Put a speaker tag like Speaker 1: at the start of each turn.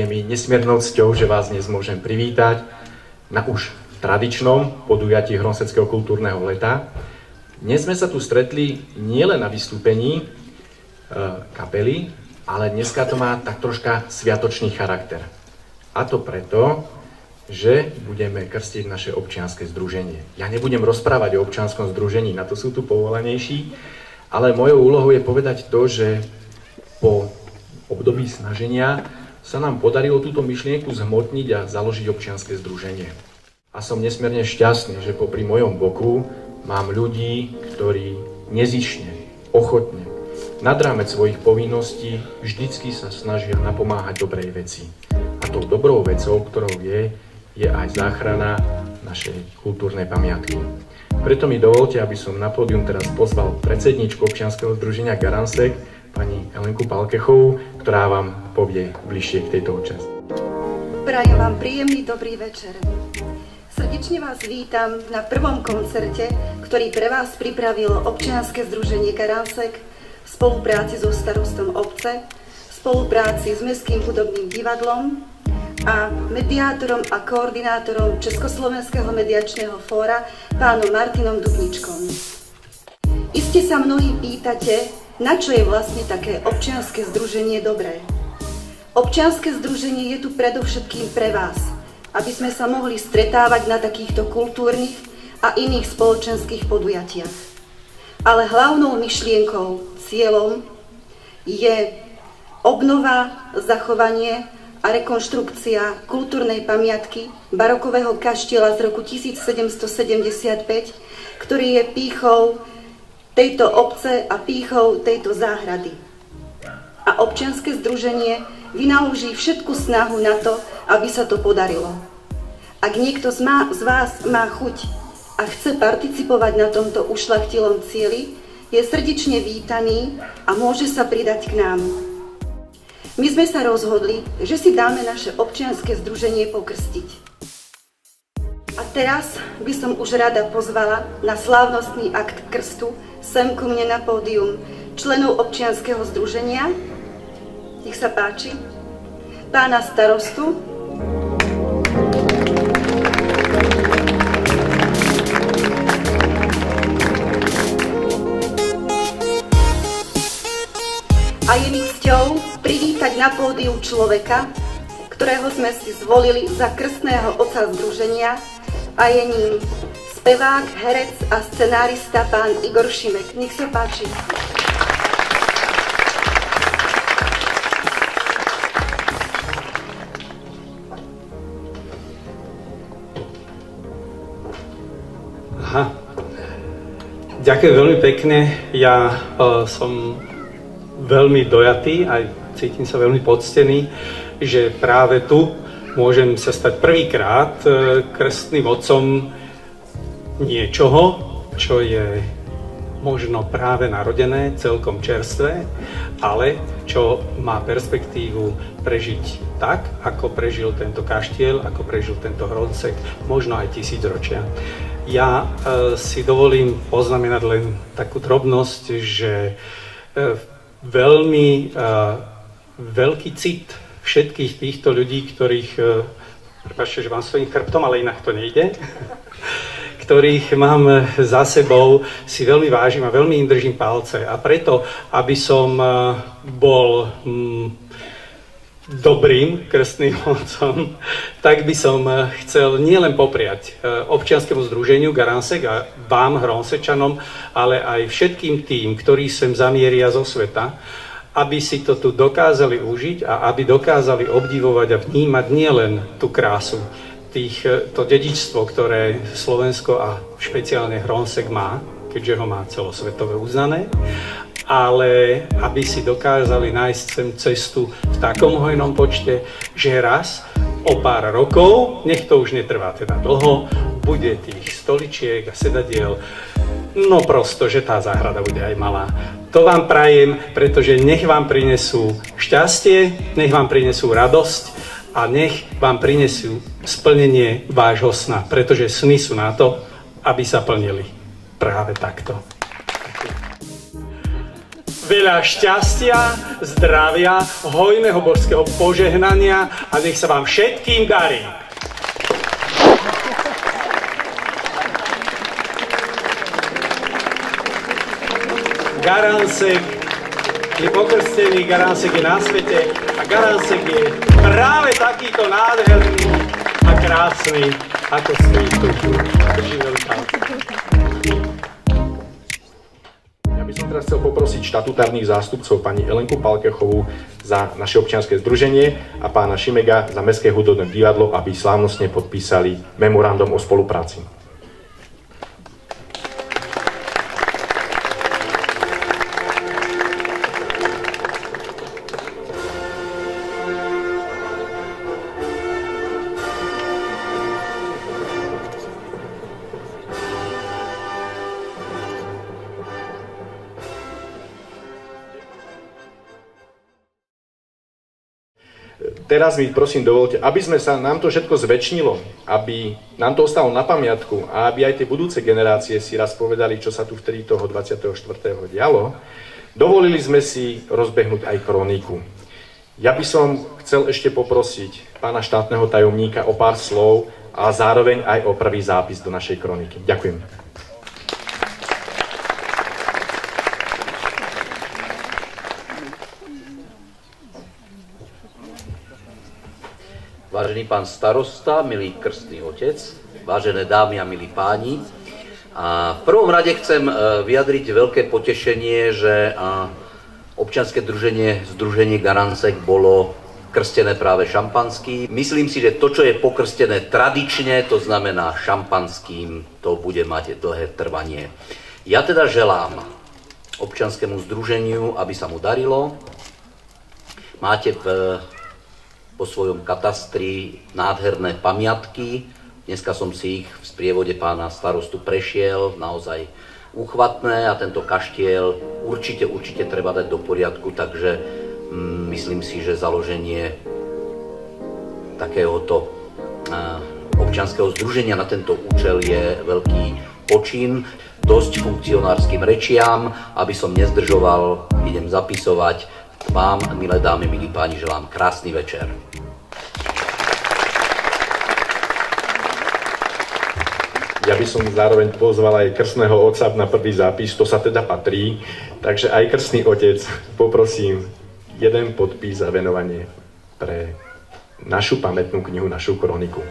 Speaker 1: Je mi nesmiernou cťou, že vás dnes môžem privítať na už tradičnom podujatí Hronseckého kultúrneho leta. Dnes sme sa tu stretli nielen na vystúpení kapely, ale dneska to má tak troška sviatočný charakter. A to preto, že budeme krstiť naše občianske združenie. Ja nebudem rozprávať o občianskom združení, na to sú tu povolanejší, ale mojou úlohou je povedať to, že po období snaženia sa nám podarilo túto myšlienku zhmotniť a založiť občianske združenie. A som nesmierne šťastný, že popri mojom boku mám ľudí, ktorí nezišne, ochotne, nad rámec svojich povinností vždycky sa snažia napomáhať dobrej veci. A tou dobrou vecou, ktorou je aj záchrana našej kultúrnej pamiatky. Preto mi dovolte, aby som na pódium teraz pozval predsedničku občianskeho združenia Garansek, pani Helenku Palkechovú, ktorá vám povie bližšie k tejto účasti.
Speaker 2: Prajem vám príjemný dobrý večer. Srdečne vás vítam na prvom koncerte, ktorý pre vás pripravilo občianske združenie Garansek v spolupráci so starostom obce, v spolupráci s Mestským hudobným divadlom a mediátorom a koordinátorom Československého mediačného fóra pánom Martinom Dubničkom. Iste sa mnohí pýtate, na čo je vlastne také občianske združenie dobré. Občianske združenie je tu predovšetkým pre vás, aby sme sa mohli stretávať na takýchto kultúrnych a iných spoločenských podujatiach. Ale hlavnou myšlienkou, cieľom je obnova, zachovanie a rekonštrukcia kultúrnej pamiatky barokového kaštieľa z roku 1775, ktorý je pýchou tejto obce a pýchou tejto záhrady. A občianske združenie vynaloží všetku snahu na to, aby sa to podarilo. Ak niekto z vás má chuť a chce participovať na tomto ušľachtilom cieli, je srdečne vítaný a môže sa pridať k nám. My sme sa rozhodli, že si dáme naše občianske združenie pokrstiť. A teraz by som už rada pozvala na slávnostný akt krstu sem ku mne na pódium členov občianskeho združenia. Nech sa páči. Pána starostu, a je mi cťou privítať na pódiu človeka, ktorého sme si zvolili za krstného otca združenia, a je ním spevák, herec a scenárista pán Igor Šimek. Nech sa páči.
Speaker 3: Aha. Ďakujem veľmi pekne. Ja som veľmi dojatý, aj cítim sa veľmi poctený, že práve tu môžem sa stať prvýkrát krstným otcom niečoho, čo je možno práve narodené, celkom čerstvé, ale čo má perspektívu prežiť tak, ako prežil tento kaštieľ, ako prežil tento Hronsek, možno aj tisícročia. Ja si dovolím poznamenať len takú drobnosť, že veľmi veľký cit všetkých týchto ľudí, ktorých, prepáčte, že vám svojím chrbtom, ale inak to nejde, ktorých mám za sebou, si veľmi vážim a veľmi im držím palce. A preto, aby som bol dobrým krstným otcom, tak by som chcel nielen popriať občianskému združeniu Garansek a vám, Hronsečanom, ale aj všetkým tým, ktorí sem zamieria zo sveta, aby si to tu dokázali užiť a aby dokázali obdivovať a vnímať nielen tú krásu, to dedičstvo, ktoré Slovensko a špeciálne Hronsek má, keďže ho má celosvetové uznané, ale aby si dokázali nájsť sem cestu v takom hojnom počte, že raz o pár rokov, nech to už netrvá teda dlho, bude tých stoličiek a sedadiel, no prosto, že tá záhrada bude aj malá. To vám prajem, pretože nech vám prinesú šťastie, nech vám prinesú radosť a nech vám prinesú splnenie vášho sna, pretože sny sú na to, aby sa plnili práve takto. veľa šťastia, zdravia, hojného božského požehnania a nech sa vám všetkým darí. Garansek je pokrstený, Garansek je na svete a Garansek je práve takýto nádherný a krásny, ako ste tu.
Speaker 1: Ja by som teraz chcel poprosiť štatutárnych zástupcov pani Elenku Palkechovú za naše občianske združenie a pána Šimega za Mestské hudobné divadlo, aby slávnostne podpísali memorandum o spolupráci. Teraz mi prosím dovolte, aby nám to všetko zväčšnilo, aby nám to ostalo na pamiatku a aby aj tie budúce generácie si raz povedali, čo sa tu vtedy toho 24. dialo, dovolili sme si rozbehnúť aj kroniku. Ja by som chcel ešte poprosiť pána štátneho tajomníka o pár slov a zároveň aj o prvý zápis do našej kroniky. Ďakujem.
Speaker 4: Vážený pán starosta, milý krstný otec, vážené dámy a milí páni, a v prvom rade chcem vyjadriť veľké potešenie, že občianske združenie Garansek bolo krstené práve šampanským. Myslím si, že to, čo je pokrstené tradične, to znamená šampanským, to bude mať dlhé trvanie. Ja teda želám občianskému združeniu, aby sa mu darilo. Máte po svojom katastri nádherné pamiatky. Dneska som si ich v sprievode pána starostu prešiel, naozaj úchvatné a tento kaštiel určite treba dať do poriadku, takže myslím si, že založenie takéhoto občianskeho združenia na tento účel je veľký počin. Dosť funkcionárskym rečiam, aby som nezdržoval, idem zapisovať. Vám, milé dámy, milí páni, želám krásny večer.
Speaker 1: Ja by som zároveň pozval aj krstného otca na prvý zápis, to sa teda patrí. Takže aj krstný otec, poprosím jeden podpis a venovanie pre našu pamätnú knihu, našu kroniku.